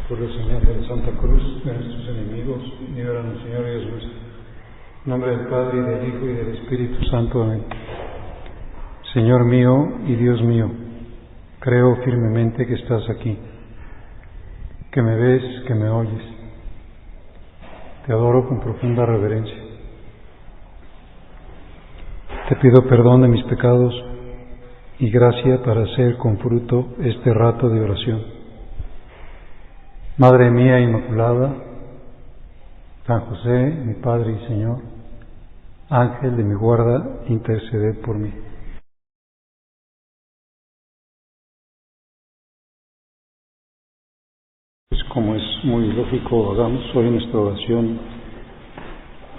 Por la señal de la Santa Cruz de nuestros enemigos, líbranos, Señor Dios nuestro. En nombre del Padre, y del Hijo, y del Espíritu Santo. Amén. Señor mío y Dios mío, creo firmemente que estás aquí, que me ves, que me oyes. Te adoro con profunda reverencia. Te pido perdón de mis pecados y gracia para hacer con fruto este rato de oración. Madre mía Inmaculada, San José, mi Padre y Señor, Ángel de mi guarda, interceded por mí. Pues como es muy lógico, hagamos hoy nuestra oración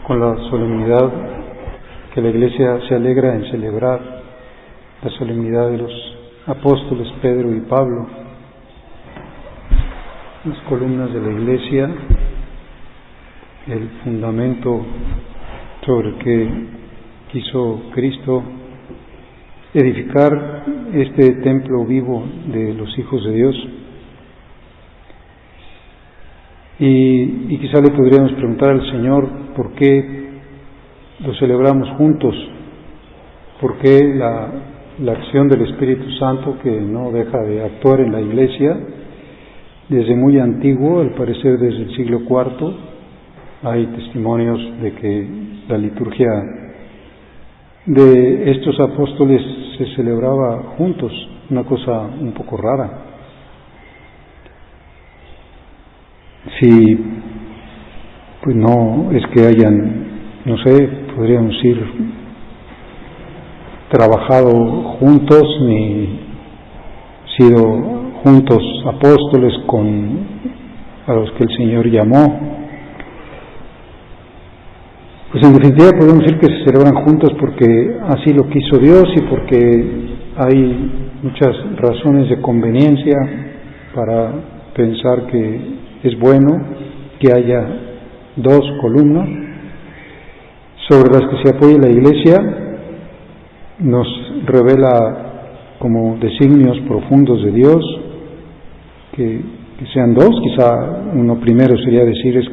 con la solemnidad que la Iglesia se alegra en celebrar, la solemnidad de los apóstoles Pedro y Pablo. Las columnas de la Iglesia, el fundamento sobre el que quiso Cristo edificar este templo vivo de los hijos de Dios. Y quizá le podríamos preguntar al Señor por qué lo celebramos juntos, por qué la acción del Espíritu Santo, que no deja de actuar en la Iglesia desde muy antiguo, al parecer desde el siglo IV. Hay testimonios de que la liturgia de estos apóstoles se celebraba juntos, una cosa un poco rara. Si pues no es que hayan, no sé, podríamos decir, trabajado juntos ni sido juntos apóstoles a los que el Señor llamó. Pues en definitiva podemos decir que se celebran juntos porque así lo quiso Dios y porque hay muchas razones de conveniencia para pensar que es bueno que haya dos columnas sobre las que se apoye la Iglesia. Nos revela como designios profundos de Dios que sean dos. Quizá uno primero sería decir es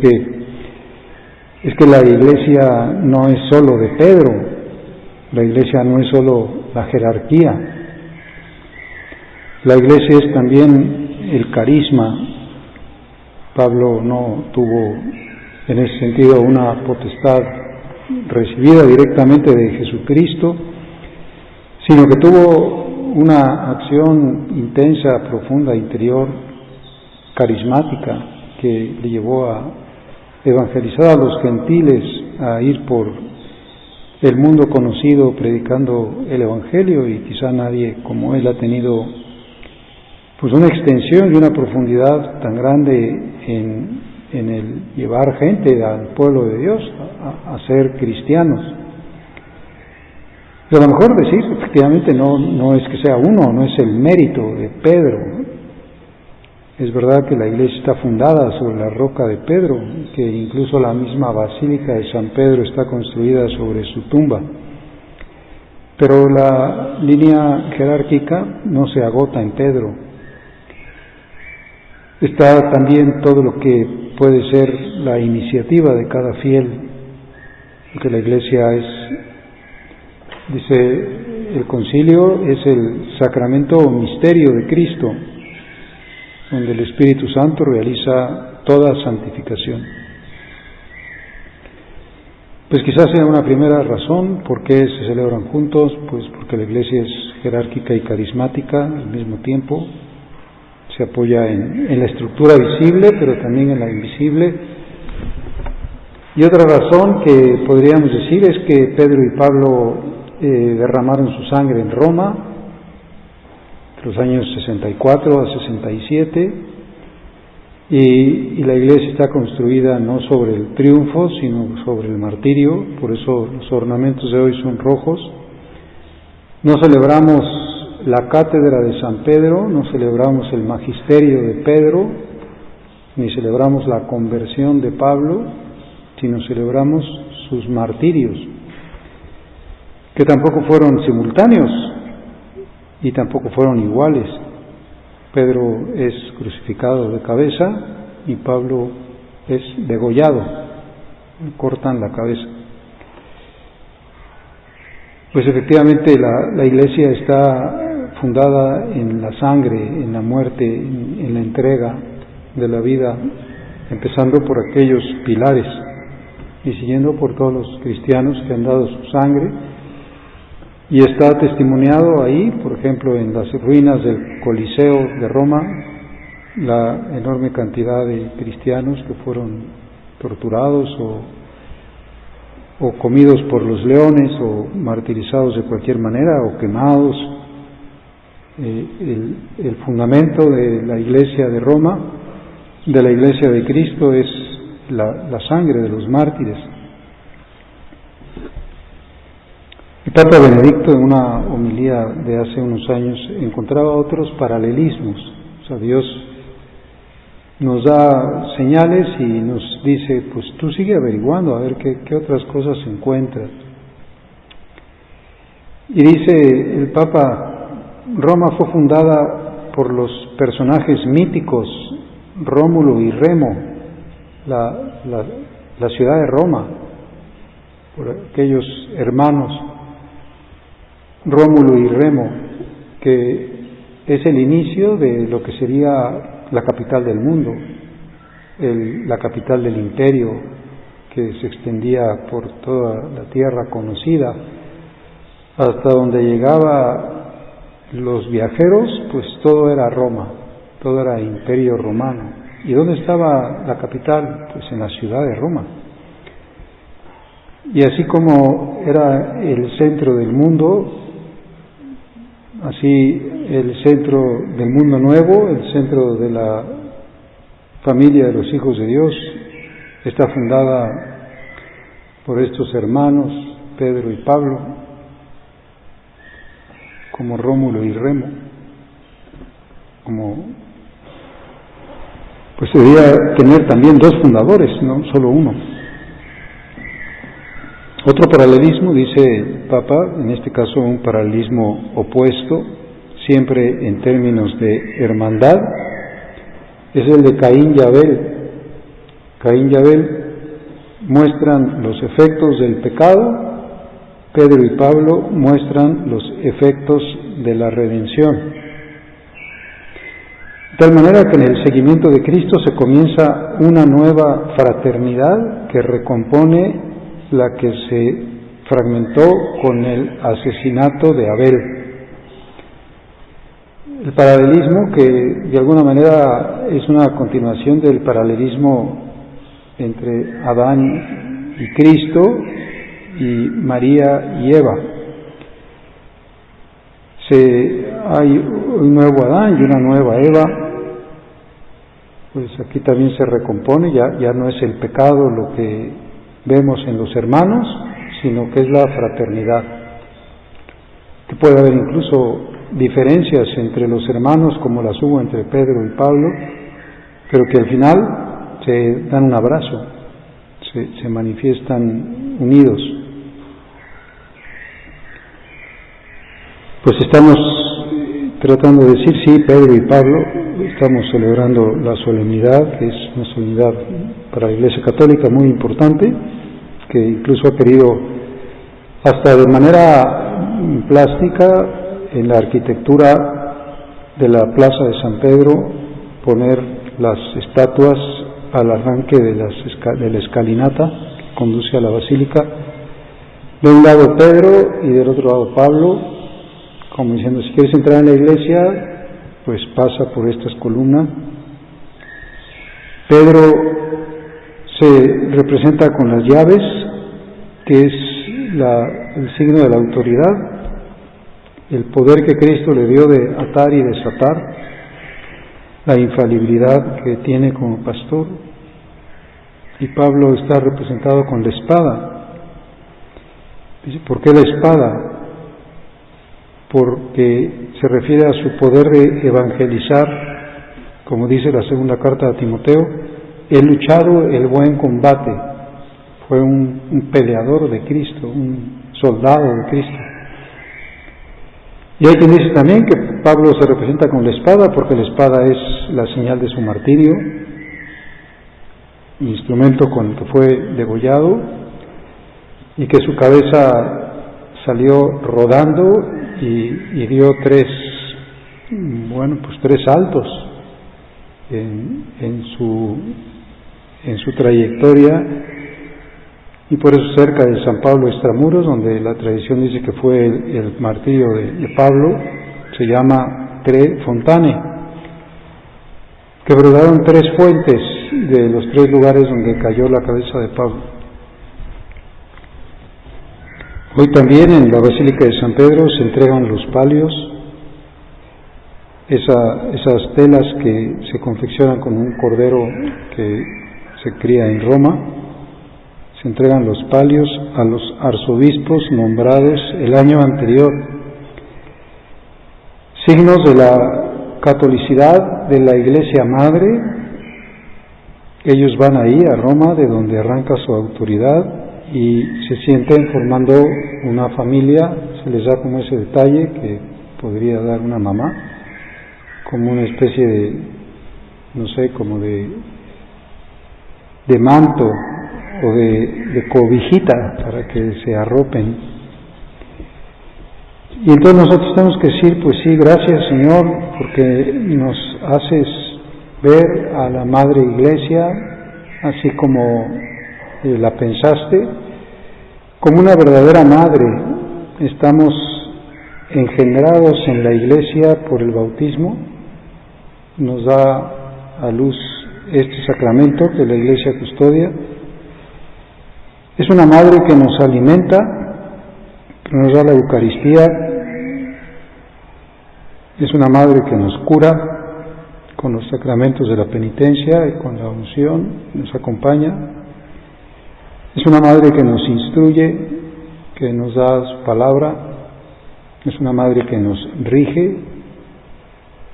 que la Iglesia no es solo de Pedro, la Iglesia no es solo la jerarquía, la Iglesia es también el carisma. Pablo no tuvo en ese sentido una potestad recibida directamente de Jesucristo, sino que tuvo una acción intensa, profunda, interior, carismática, que le llevó a evangelizar a los gentiles, a ir por el mundo conocido predicando el Evangelio, y quizá nadie como él ha tenido pues una extensión y una profundidad tan grande en el llevar gente al pueblo de Dios a ser cristianos. Y a lo mejor decir, efectivamente, no es que sea uno, no es el mérito de Pedro. Es verdad que la Iglesia está fundada sobre la roca de Pedro, que incluso la misma Basílica de San Pedro está construida sobre su tumba. Pero la línea jerárquica no se agota en Pedro. Está también todo lo que puede ser la iniciativa de cada fiel, porque la Iglesia es, dice el concilio, es el sacramento o misterio de Cristo, donde el Espíritu Santo realiza toda santificación. Pues quizás sea una primera razón por qué se celebran juntos, pues porque la Iglesia es jerárquica y carismática al mismo tiempo, se apoya en la estructura visible, pero también en la invisible. Y otra razón que podríamos decir es que Pedro y Pablo derramaron su sangre en Roma, entre los años 64 a 67, y la Iglesia está construida no sobre el triunfo, sino sobre el martirio. Por eso los ornamentos de hoy son rojos. No celebramos la cátedra de San Pedro, no celebramos el magisterio de Pedro, ni celebramos la conversión de Pablo, sino celebramos sus martirios, que tampoco fueron simultáneos y tampoco fueron iguales. Pedro es crucificado de cabeza y Pablo es degollado, cortan la cabeza. Pues efectivamente la Iglesia está fundada en la sangre, en la muerte, en la entrega de la vida, empezando por aquellos pilares y siguiendo por todos los cristianos que han dado su sangre, y está testimoniado ahí, por ejemplo, en las ruinas del Coliseo de Roma, la enorme cantidad de cristianos que fueron torturados o comidos por los leones o martirizados de cualquier manera o quemados. El fundamento de la Iglesia de Roma, de la Iglesia de Cristo, es la sangre de los mártires. El Papa Benedicto, en una homilía de hace unos años, encontraba otros paralelismos. O sea, Dios nos da señales y nos dice, pues tú sigue averiguando a ver qué otras cosas encuentras. Y dice el Papa, Roma fue fundada por los personajes míticos Rómulo y Remo, la ciudad de Roma, por aquellos hermanos Rómulo y Remo, que es el inicio de lo que sería la capital del mundo, la capital del imperio que se extendía por toda la tierra conocida, hasta donde llegaba los viajeros, pues todo era Roma, todo era imperio romano. ¿Y dónde estaba la capital? Pues en la ciudad de Roma. Y así como era el centro del mundo, así el centro del mundo nuevo, el centro de la familia de los hijos de Dios, está fundada por estos hermanos, Pedro y Pablo, como Rómulo y Remo, pues debería tener también dos fundadores, no solo uno. Otro paralelismo, dice el Papa, en este caso un paralelismo opuesto, siempre en términos de hermandad, es el de Caín y Abel. Caín y Abel muestran los efectos del pecado, Pedro y Pablo muestran los efectos de la redención. De tal manera que en el seguimiento de Cristo se comienza una nueva fraternidad que recompone la que se fragmentó con el asesinato de Abel. El paralelismo, que de alguna manera es una continuación del paralelismo entre Adán y Cristo y María y Eva. Hay un nuevo Adán y una nueva Eva, pues aquí también se recompone, ya no es el pecado lo que vemos en los hermanos, sino que es la fraternidad. Que puede haber incluso diferencias entre los hermanos, como las hubo entre Pedro y Pablo, pero que al final se dan un abrazo, se manifiestan unidos. Pues estamos tratando de decir, sí, Pedro y Pablo, estamos celebrando la solemnidad, que es una solemnidad para la Iglesia Católica muy importante, que incluso ha querido hasta de manera plástica en la arquitectura de la Plaza de San Pedro poner las estatuas al arranque de la escalinata que conduce a la basílica, de un lado Pedro y del otro lado Pablo, como diciendo, si quieres entrar en la iglesia, pues pasa por estas columnas. Pedro se representa con las llaves, que es el signo de la autoridad, el poder que Cristo le dio de atar y desatar, la infalibilidad que tiene como pastor. Y Pablo está representado con la espada. Dice, ¿por qué la espada? Porque se refiere a su poder de evangelizar, como dice la segunda carta a Timoteo, he luchado el buen combate, fue un peleador de Cristo, un soldado de Cristo. Y hay quien dice también que Pablo se representa con la espada, porque la espada es la señal de su martirio, instrumento con el que fue degollado, y que su cabeza salió rodando y dio tres saltos en su trayectoria, y por eso cerca de San Pablo Extramuros, donde la tradición dice que fue el martirio de Pablo, se llama Tre Fontane, que brotaron tres fuentes de los tres lugares donde cayó la cabeza de Pablo. Hoy también en la Basílica de San Pedro se entregan los palios, esas telas que se confeccionan con un cordero que se cría en Roma. Se entregan los palios a los arzobispos nombrados el año anterior, signos de la catolicidad de la Iglesia Madre. Ellos van ahí a Roma, de donde arranca su autoridad, y se sienten formando una familia. Se les da como ese detalle que podría dar una mamá, como una especie de, como de manto o de cobijita para que se arropen. Y entonces nosotros tenemos que decir, pues sí, gracias Señor, porque nos haces ver a la Madre Iglesia así como la pensaste, como una verdadera madre. Estamos engendrados en la Iglesia por el bautismo, nos da a luz este sacramento que la Iglesia custodia. Es una madre que nos alimenta, que nos da la Eucaristía. Es una madre que nos cura con los sacramentos de la penitencia y con la unción, nos acompaña. Es una madre que nos instruye, que nos da su palabra. Es una madre que nos rige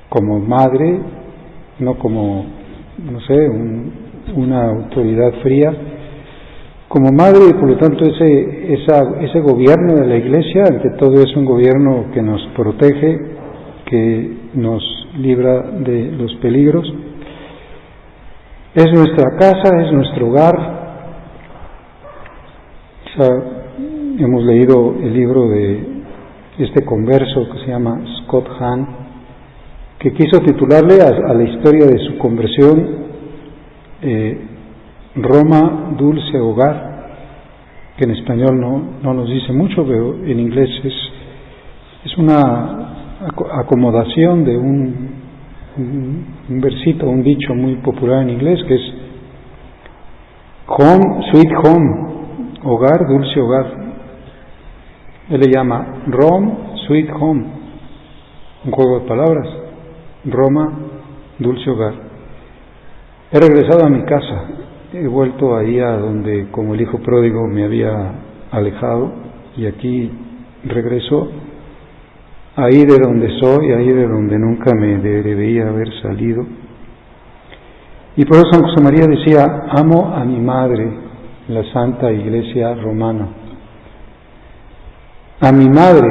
como madre, no como, una autoridad fría. Como madre, y por lo tanto ese gobierno de la Iglesia, ante todo, es un gobierno que nos protege, que nos libra de los peligros. Es nuestra casa, es nuestro hogar. Hemos leído el libro de este converso que se llama Scott Hahn, que quiso titularle a la historia de su conversión Roma, dulce hogar, que en español no nos dice mucho, pero en inglés es una acomodación de un versito, un dicho muy popular en inglés, que es home, sweet home, hogar, dulce hogar. Él le llama Rome, sweet home, un juego de palabras. Roma, dulce hogar. He regresado a mi casa, he vuelto ahí a donde, como el hijo pródigo, me había alejado, y aquí regreso, ahí de donde soy, ahí de donde nunca me debería haber salido. Y por eso San José María decía: amo a mi madre, la Santa Iglesia Romana. A mi madre,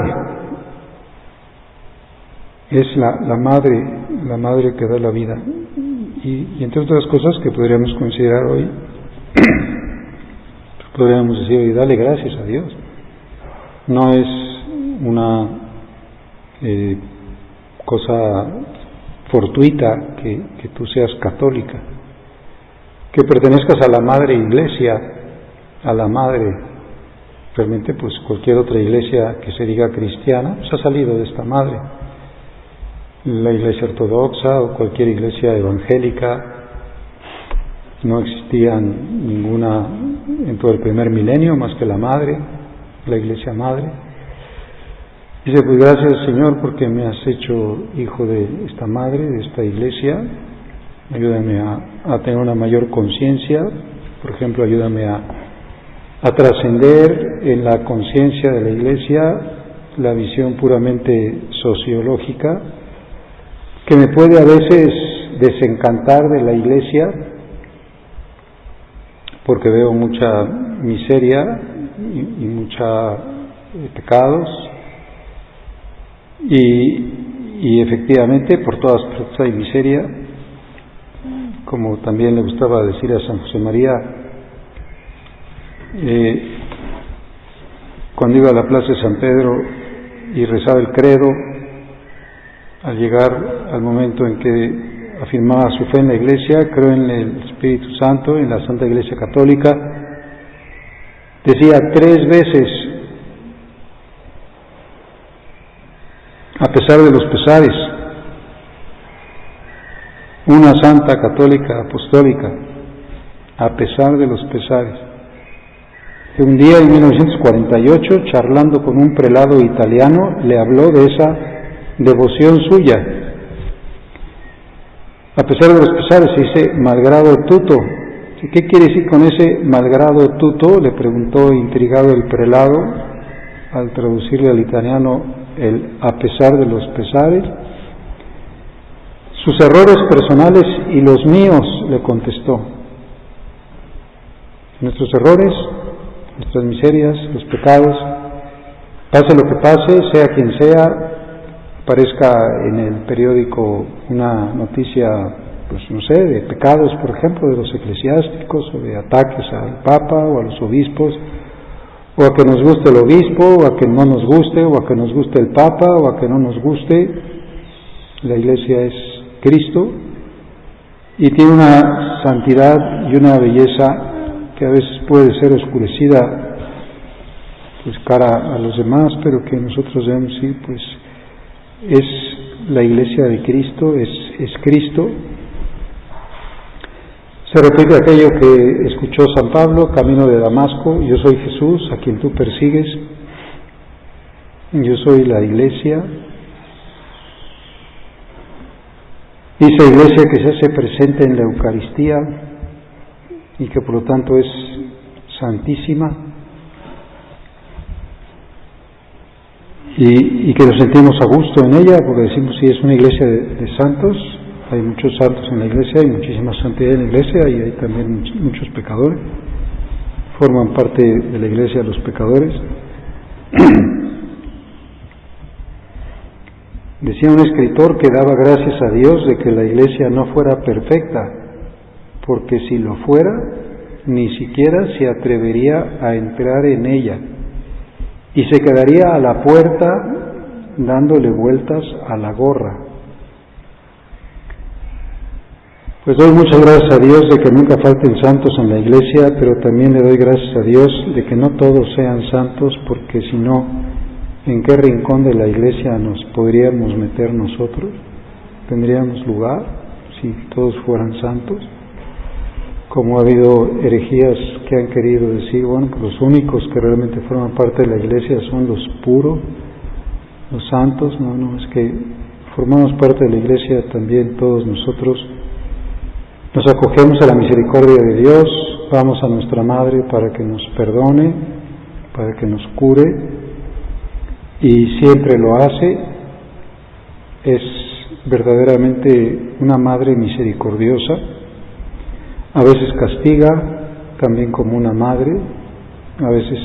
es la madre que da la vida. Y entre otras cosas que podríamos considerar hoy, podríamos decir hoy, dale gracias a Dios. No es una cosa fortuita que tú seas católica, que pertenezcas a la Madre Iglesia, a la Madre. Realmente, pues cualquier otra iglesia que se diga cristiana, pues ha salido de esta Madre. La Iglesia Ortodoxa o cualquier iglesia evangélica, no existía ninguna en todo el primer milenio más que la Madre, la Iglesia Madre. Dice: pues gracias Señor, porque me has hecho hijo de esta Madre, de esta Iglesia. Ayúdame a tener una mayor conciencia. Por ejemplo, ayúdame a trascender en la conciencia de la Iglesia la visión puramente sociológica, que me puede a veces desencantar de la Iglesia, porque veo mucha miseria y mucha pecados, y efectivamente por todas partes hay miseria, como también le gustaba decir a San José María, cuando iba a la plaza de San Pedro y rezaba el credo, al llegar al momento en que afirmaba su fe en la Iglesia, creo en el Espíritu Santo, en la Santa Iglesia Católica, decía 3 veces, a pesar de los pesares, una Santa Católica Apostólica, a pesar de los pesares. Un día en 1948, charlando con un prelado italiano, le habló de esa devoción suya. A pesar de los pesares, se dice malgrado tutto. ¿Qué quiere decir con ese malgrado tutto? Le preguntó intrigado el prelado al traducirle al italiano el a pesar de los pesares. Sus errores personales y los míos, le contestó. Nuestros errores, nuestras miserias, los pecados, pase lo que pase, sea quien sea, aparezca en el periódico una noticia, pues no sé, de pecados, por ejemplo, de los eclesiásticos, o de ataques al Papa o a los obispos, o a que nos guste el obispo, o a que no nos guste, o a que nos guste el Papa, o a que no nos guste. La Iglesia es Cristo y tiene una santidad y una belleza que a veces puede ser oscurecida pues cara a los demás, pero que nosotros debemos decir, pues es la Iglesia de Cristo, es Cristo. Se repite aquello que escuchó San Pablo, camino de Damasco: yo soy Jesús, a quien tú persigues, yo soy la Iglesia. Esa Iglesia que se hace presente en la Eucaristía y que por lo tanto es santísima, y que nos sentimos a gusto en ella, porque decimos, si es una iglesia de santos, hay muchos santos en la iglesia, hay muchísima santidad en la iglesia, y hay también muchos pecadores, forman parte de la iglesia los pecadores. Decía un escritor que daba gracias a Dios de que la iglesia no fuera perfecta, porque si lo fuera, ni siquiera se atrevería a entrar en ella, y se quedaría a la puerta dándole vueltas a la gorra. Pues doy muchas gracias a Dios de que nunca falten santos en la iglesia, pero también le doy gracias a Dios de que no todos sean santos, porque si no, ¿en qué rincón de la iglesia nos podríamos meter nosotros? ¿Tendríamos lugar si todos fueran santos? Como ha habido herejías que han querido decir, bueno, pues los únicos que realmente forman parte de la iglesia son los puros, los santos. No, es que formamos parte de la iglesia también todos nosotros. Nos acogemos a la misericordia de Dios, vamos a nuestra Madre para que nos perdone, para que nos cure, y siempre lo hace. Es verdaderamente una Madre misericordiosa. A veces castiga, también como una madre, a veces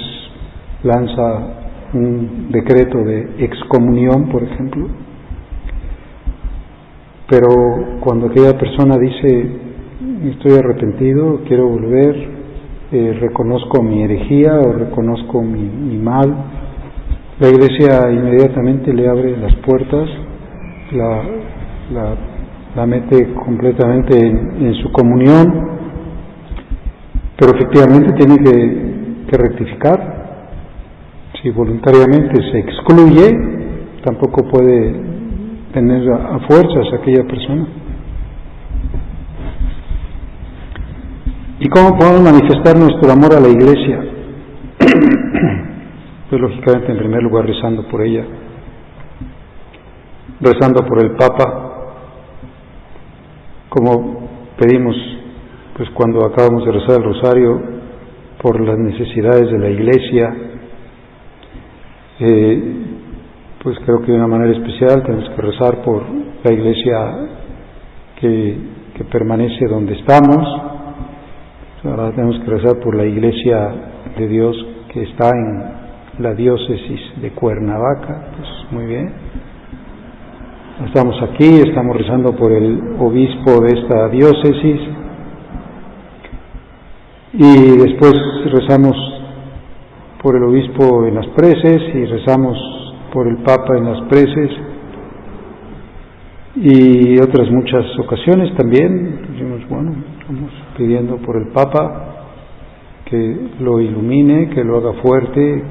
lanza un decreto de excomunión, por ejemplo, pero cuando aquella persona dice, estoy arrepentido, quiero volver, reconozco mi herejía o reconozco mi mal, la Iglesia inmediatamente le abre las puertas, la mete completamente en su comunión, pero efectivamente tiene que rectificar. Si voluntariamente se excluye, tampoco puede tener a fuerzas a aquella persona. ¿Y cómo podemos manifestar nuestro amor a la Iglesia? Pues lógicamente, en primer lugar, rezando por ella, rezando por el Papa, como pedimos pues cuando acabamos de rezar el rosario, por las necesidades de la Iglesia. Pues creo que de una manera especial tenemos que rezar por la Iglesia que permanece donde estamos. Ahora tenemos que rezar por la Iglesia de Dios que está en la diócesis de Cuernavaca, pues muy bien. estamos aquí, estamos rezando por el obispo de esta diócesis y después rezamos por el obispo en las preces y rezamos por el Papa en las preces y otras muchas ocasiones también. Bueno, estamos pidiendo por el Papa que lo ilumine, que lo haga fuerte,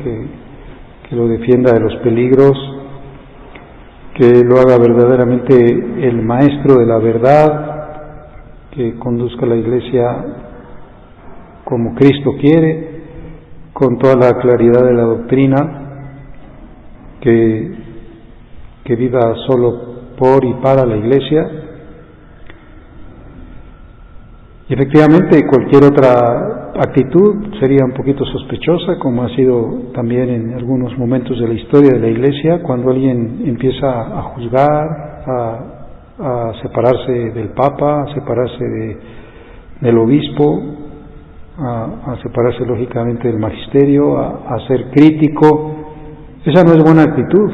que lo defienda de los peligros, que lo haga verdaderamente el maestro de la verdad, que conduzca a la Iglesia como Cristo quiere, con toda la claridad de la doctrina, que viva solo por y para la Iglesia. Y efectivamente cualquier otra actitud sería un poquito sospechosa, como ha sido también en algunos momentos de la historia de la Iglesia, cuando alguien empieza a juzgar, a separarse del Papa, a separarse del obispo, a separarse lógicamente del magisterio, a ser crítico. Esa no es buena actitud.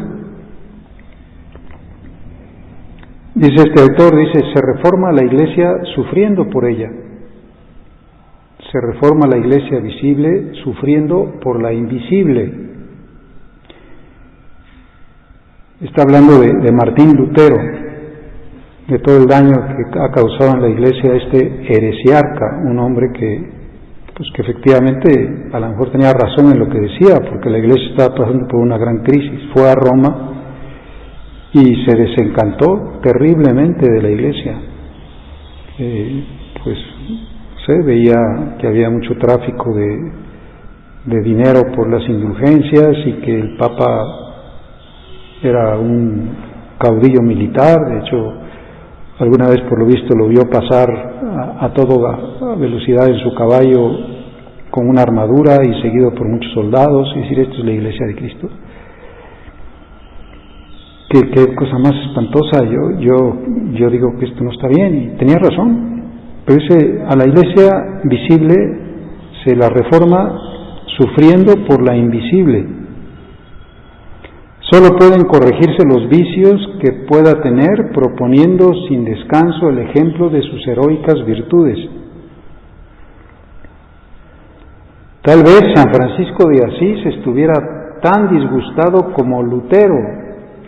Dice este autor, se reforma la Iglesia sufriendo por ella. Se reforma la Iglesia visible sufriendo por la invisible. Está hablando de Martín Lutero, de todo el daño que ha causado en la Iglesia este heresiarca, un hombre que efectivamente a lo mejor tenía razón en lo que decía, porque la Iglesia estaba pasando por una gran crisis. Fue a Roma y se desencantó terriblemente de la Iglesia. Veía que había mucho tráfico de dinero por las indulgencias y que el Papa era un caudillo militar. De hecho, alguna vez por lo visto lo vio pasar a toda velocidad en su caballo con una armadura y seguido por muchos soldados, y decir, esto es la Iglesia de Cristo. Qué cosa más espantosa. Yo digo que esto no está bien, y tenía razón. Pero a la Iglesia visible se la reforma sufriendo por la invisible. Solo pueden corregirse los vicios que pueda tener proponiendo sin descanso el ejemplo de sus heroicas virtudes. Tal vez San Francisco de Asís estuviera tan disgustado como Lutero,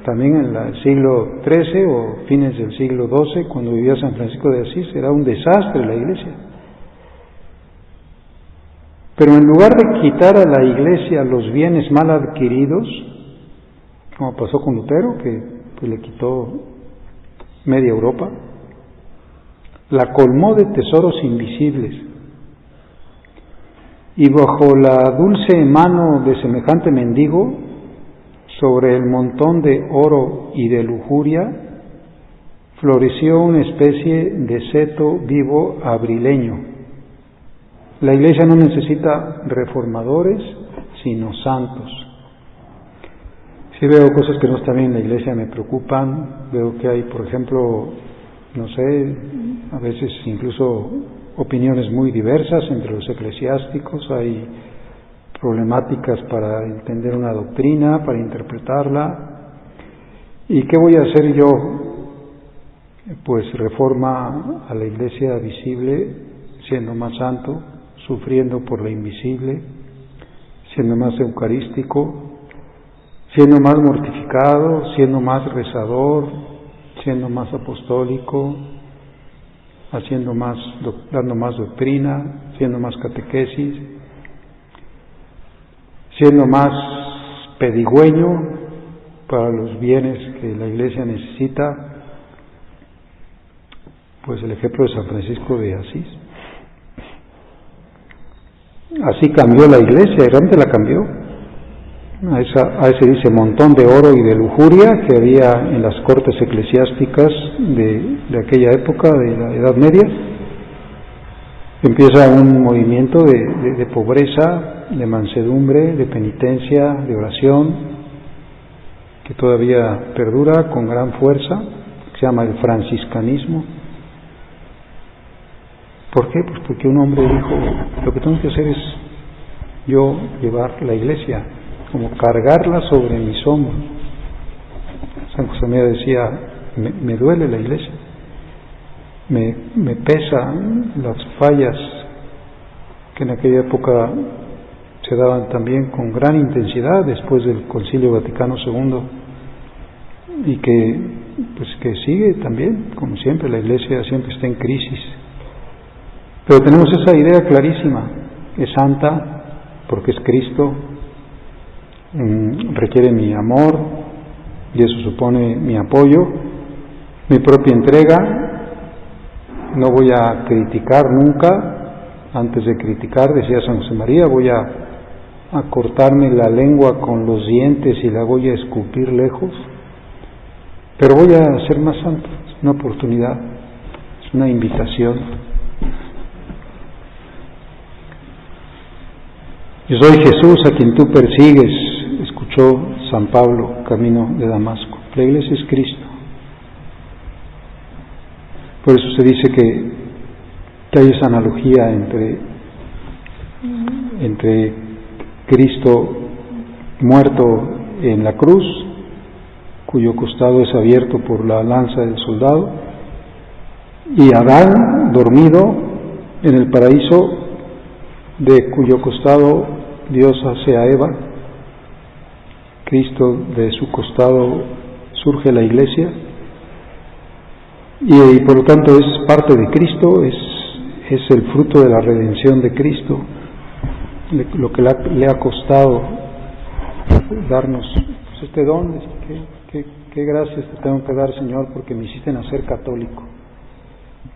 también en el siglo XIII o fines del siglo XII, cuando vivía San Francisco de Asís. Era un desastre la Iglesia. Pero en lugar de quitar a la Iglesia los bienes mal adquiridos, como pasó con Lutero, que le quitó media Europa, la colmó de tesoros invisibles. Y bajo la dulce mano de semejante mendigo, sobre el montón de oro y de lujuria, floreció una especie de seto vivo abrileño. La Iglesia no necesita reformadores, sino santos. Si veo cosas que no están bien en la Iglesia, me preocupan. Veo que hay, por ejemplo, a veces incluso opiniones muy diversas entre los eclesiásticos. Hay problemáticas para entender una doctrina, para interpretarla. ¿Y qué voy a hacer yo? Pues reforma a la Iglesia visible, siendo más santo, sufriendo por la invisible, siendo más eucarístico, siendo más mortificado, siendo más rezador, siendo más apostólico, dando más doctrina, siendo más catequesis, siendo más pedigüeño para los bienes que la Iglesia necesita. Pues el ejemplo de San Francisco de Asís. Así cambió la Iglesia, y realmente la cambió. A ese dice montón de oro y de lujuria que había en las cortes eclesiásticas de aquella época, de la Edad Media. Empieza un movimiento de pobreza, de mansedumbre, de penitencia, de oración, que todavía perdura con gran fuerza, que se llama el franciscanismo. ¿Por qué? Pues porque un hombre dijo, lo que tengo que hacer es yo llevar la Iglesia, como cargarla sobre mis hombros. San José María decía, me duele la iglesia, me pesan las fallas que en aquella época se daban también con gran intensidad después del Concilio Vaticano II, y que sigue también, como siempre, la iglesia siempre está en crisis. Pero tenemos esa idea clarísima: es santa porque es Cristo, requiere mi amor, y eso supone mi apoyo, mi propia entrega. No voy a criticar nunca. Antes de criticar, decía San José María, voy a cortarme la lengua con los dientes y la voy a escupir lejos, pero voy a ser más santo. Es una oportunidad, es una invitación. Yo soy Jesús a quien tú persigues, escuchó San Pablo camino de Damasco. La iglesia es Cristo. Por eso se dice que hay esa analogía entre Cristo muerto en la cruz, cuyo costado es abierto por la lanza del soldado, y Adán dormido en el paraíso, de cuyo costado Dios hace a Eva. Cristo, de su costado surge la iglesia, y por lo tanto es parte de Cristo, es el fruto de la redención de Cristo, lo que le ha costado darnos este don. Qué gracias te tengo que dar, Señor, porque me hiciste nacer católico.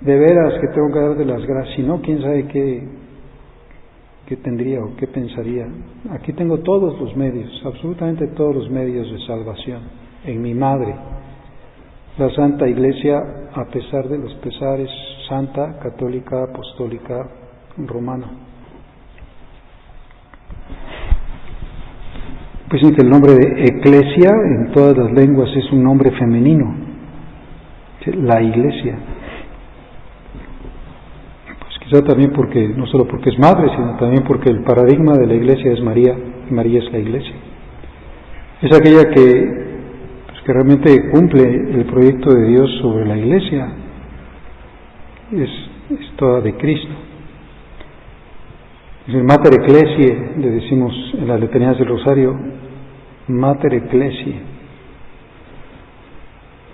De veras que tengo que darte las gracias, si no, quién sabe qué tendría o qué pensaría. Aquí tengo todos los medios, absolutamente todos los medios de salvación, en mi madre, la Santa Iglesia, a pesar de los pesares, santa, católica, apostólica, romana. Pues que el nombre de Eclesia en todas las lenguas es un nombre femenino, la Iglesia. Pues quizá también porque, no solo porque es madre, sino también porque el paradigma de la Iglesia es María, y María es la Iglesia. Es aquella que realmente cumple el proyecto de Dios sobre la Iglesia, es toda de Cristo. Es el Mater Ecclesiae, le decimos en las letanías del Rosario, Mater Ecclesiae.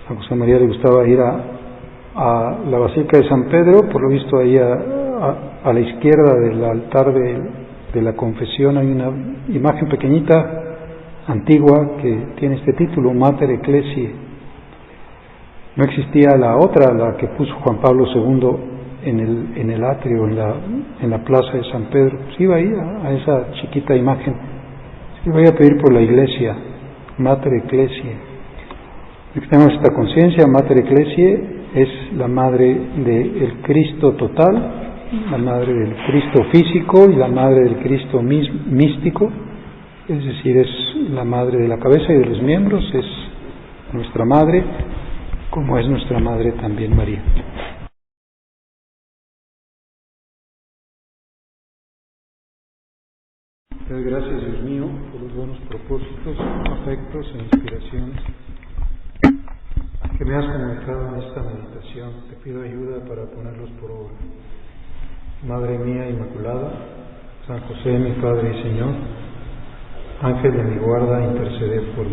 A José María le gustaba ir a la Basílica de San Pedro, por lo visto ahí a la izquierda del altar de la confesión hay una imagen pequeñita, antigua, que tiene este título, Mater Ecclesiae. No existía la otra, la que puso Juan Pablo II en el atrio, en la plaza de San Pedro. Pues iba ahí a esa chiquita imagen. Sí, voy a pedir por la Iglesia, Mater Ecclesiae. Que tenemos esta conciencia, Mater Ecclesiae es la madre del Cristo total, la madre del Cristo físico y la madre del Cristo místico. Es decir, es la madre de la cabeza y de los miembros, es nuestra madre, como es nuestra madre también María. Te doy gracias, Dios mío, por los buenos propósitos, afectos e inspiraciones que me has comunicado en esta meditación. Te pido ayuda para ponerlos por obra. Madre mía Inmaculada, San José, mi Padre y Señor, Ángel de mi guarda, intercede por mí.